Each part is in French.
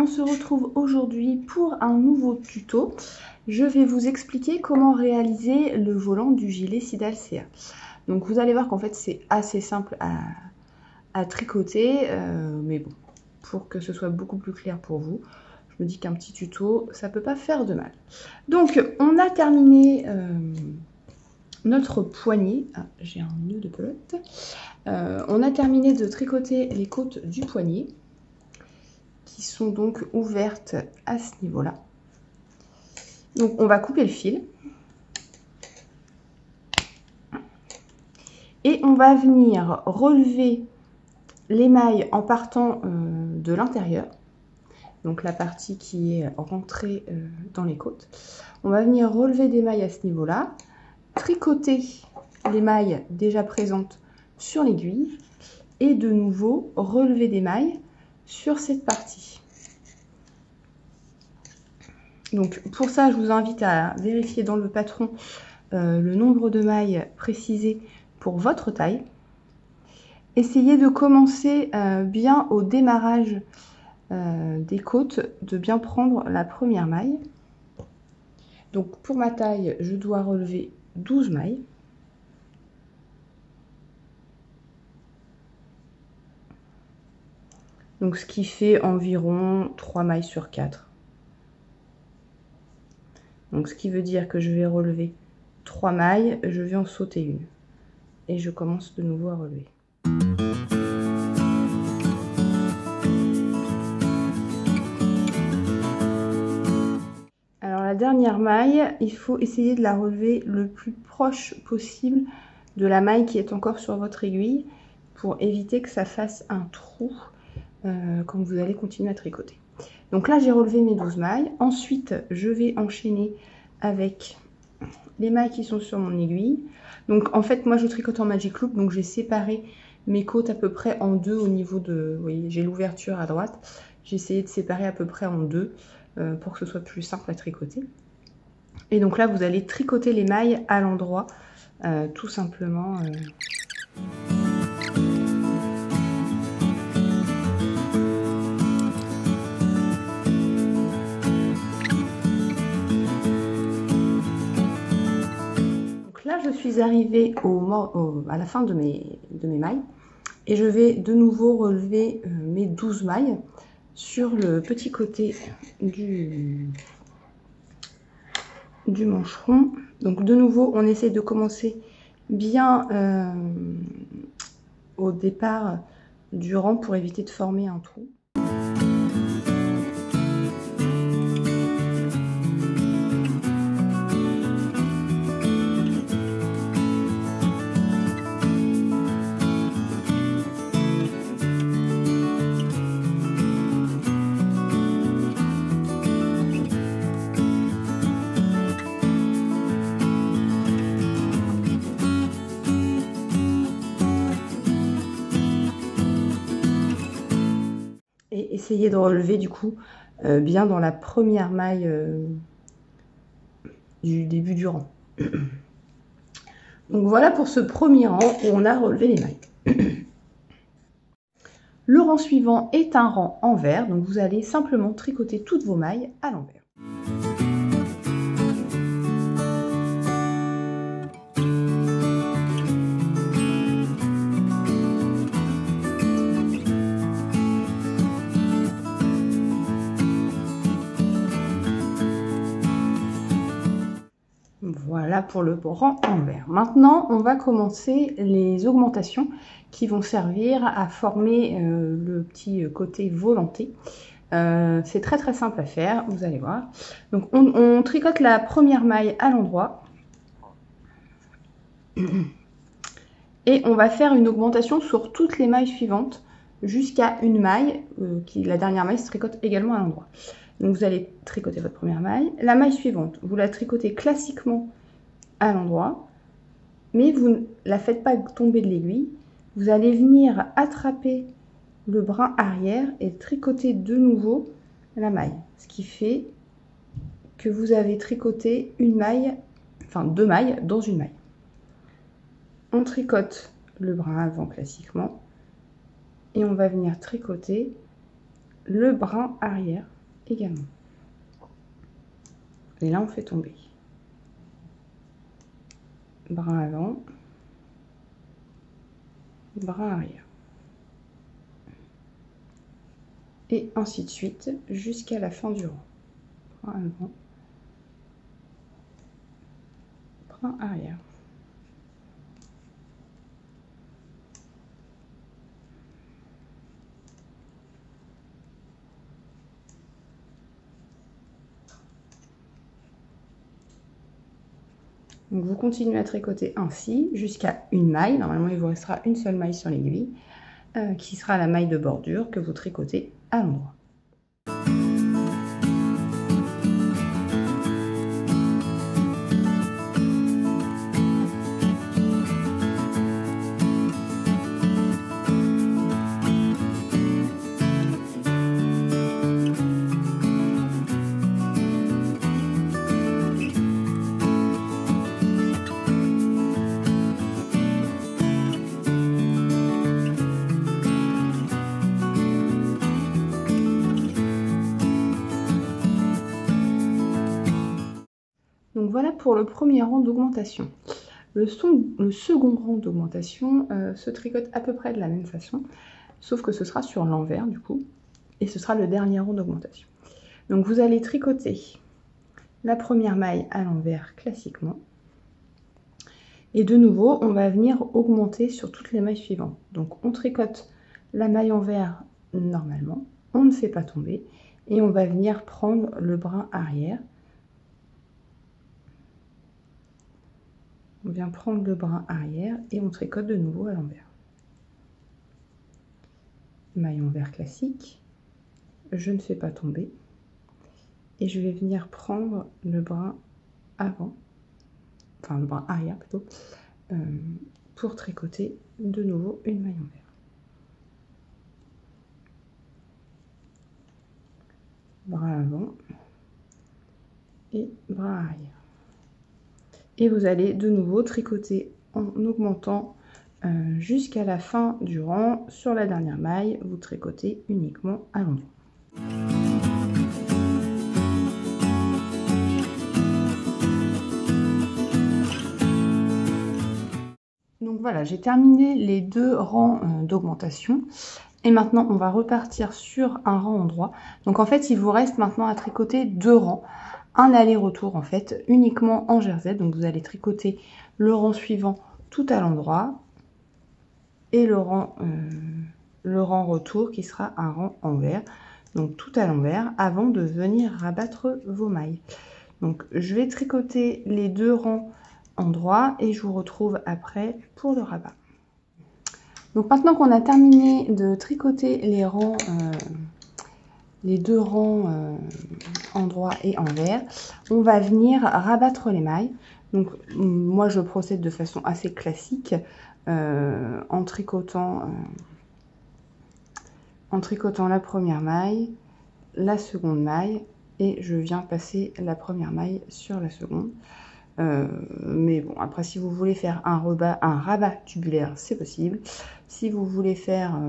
on se retrouve aujourd'hui pour un nouveau tuto. Je vais vous expliquer comment réaliser le volant du gilet Sidal CA. Donc vous allez voir qu'en fait c'est assez simple à tricoter, mais bon, pour que ce soit beaucoup plus clair pour vous, je me dis qu'un petit tuto, ça peut pas faire de mal. Donc on a terminé notre poignet. Ah, j'ai un nœud de pelote. On a terminé de tricoter les côtes du poignet, qui sont donc ouvertes à ce niveau-là. Donc on va couper le fil. Et on va venir relever l'émail en partant de l'intérieur. Donc la partie qui est rentrée dans les côtes. On va venir relever des mailles à ce niveau-là. Tricoter les mailles déjà présentes sur l'aiguille. Et de nouveau relever des mailles sur cette partie. Donc pour ça, je vous invite à vérifier dans le patron le nombre de mailles précisé pour votre taille. Essayez de commencer bien au démarrage des côtes, de bien prendre la première maille. Donc pour ma taille, je dois relever 12 mailles. Donc ce qui fait environ 3 mailles sur 4. Donc ce qui veut dire que je vais relever 3 mailles, je vais en sauter une. Et je commence de nouveau à relever. Alors la dernière maille, il faut essayer de la relever le plus proche possible de la maille qui est encore sur votre aiguille pour éviter que ça fasse un trou quand vous allez continuer à tricoter. Donc là j'ai relevé mes 12 mailles. Ensuite je vais enchaîner avec les mailles qui sont sur mon aiguille. Donc en fait moi je tricote en Magic Loop, donc j'ai séparé mes côtes à peu près en deux au niveau de, vous voyez, j'ai l'ouverture à droite, j'ai essayé de séparer à peu près en deux pour que ce soit plus simple à tricoter. Et donc là vous allez tricoter les mailles à l'endroit tout simplement. Là, je suis arrivée à la fin de mes mailles et je vais de nouveau relever mes 12 mailles sur le petit côté du mancheron. Donc de nouveau, on essaie de commencer bien au départ du rang pour éviter de former un trou. Et essayez de relever du coup bien dans la première maille du début du rang. Donc voilà pour ce premier rang où on a relevé les mailles. Le rang suivant est un rang envers, donc vous allez simplement tricoter toutes vos mailles à l'envers. Voilà pour le rang envers. Maintenant, on va commencer les augmentations qui vont servir à former le petit côté volanté. C'est très très simple à faire, vous allez voir. Donc on tricote la première maille à l'endroit. Et on va faire une augmentation sur toutes les mailles suivantes jusqu'à une maille, la dernière maille se tricote également à l'endroit. Donc vous allez tricoter votre première maille. La maille suivante, vous la tricotez classiquement à l'endroit, mais vous ne la faites pas tomber de l'aiguille. Vous allez venir attraper le brin arrière et tricoter de nouveau la maille. Ce qui fait que vous avez tricoté une maille, enfin 2 mailles dans une maille. On tricote le brin avant classiquement et on va venir tricoter le brin arrière également. Et là, on fait tomber. Brin avant, brin arrière. Et ainsi de suite jusqu'à la fin du rang. Brin avant, brin arrière. Donc vous continuez à tricoter ainsi jusqu'à une maille. Normalement, il vous restera une seule maille sur l'aiguille, qui sera la maille de bordure que vous tricotez à l'endroit. Donc voilà pour le premier rang d'augmentation. Le second rang d'augmentation se tricote à peu près de la même façon, sauf que ce sera sur l'envers du coup, et ce sera le dernier rang d'augmentation. Donc vous allez tricoter la première maille à l'envers classiquement, et de nouveau on va venir augmenter sur toutes les mailles suivantes. Donc on tricote la maille envers normalement, on ne fait pas tomber, et on va venir prendre le brin arrière. On vient prendre le brin arrière et on tricote de nouveau à l'envers. Maille envers classique, je ne fais pas tomber et je vais venir prendre le brin avant, enfin le brin arrière plutôt, pour tricoter de nouveau une maille envers. Brin avant et brin arrière. Et vous allez de nouveau tricoter en augmentant jusqu'à la fin du rang. Sur la dernière maille, vous tricotez uniquement à l'endroit. Donc voilà, j'ai terminé les deux rangs d'augmentation. Et maintenant, on va repartir sur un rang en droit. Donc en fait, il vous reste maintenant à tricoter deux rangs. Un aller-retour en fait, uniquement en jersey. Donc vous allez tricoter le rang suivant tout à l'endroit et le rang retour qui sera un rang envers. Donc tout à l'envers avant de venir rabattre vos mailles. Donc je vais tricoter les deux rangs en droit et je vous retrouve après pour le rabat. Donc maintenant qu'on a terminé de tricoter les rangs, les deux rangs en droit et envers, on va venir rabattre les mailles. Donc moi je procède de façon assez classique en tricotant la première maille, la seconde maille et je viens passer la première maille sur la seconde. Mais bon, après si vous voulez faire un rabat tubulaire, c'est possible. Si vous voulez faire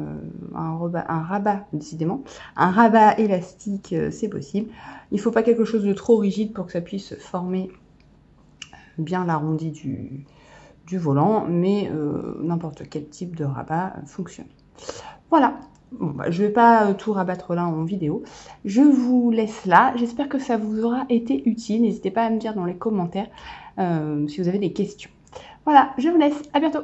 un rabat élastique, c'est possible. Il ne faut pas quelque chose de trop rigide pour que ça puisse former bien l'arrondi du volant, mais n'importe quel type de rabat fonctionne. Voilà. Bon, bah, je ne vais pas tout rabattre là en vidéo. Je vous laisse là. J'espère que ça vous aura été utile. N'hésitez pas à me dire dans les commentaires si vous avez des questions. Voilà, je vous laisse. À bientôt.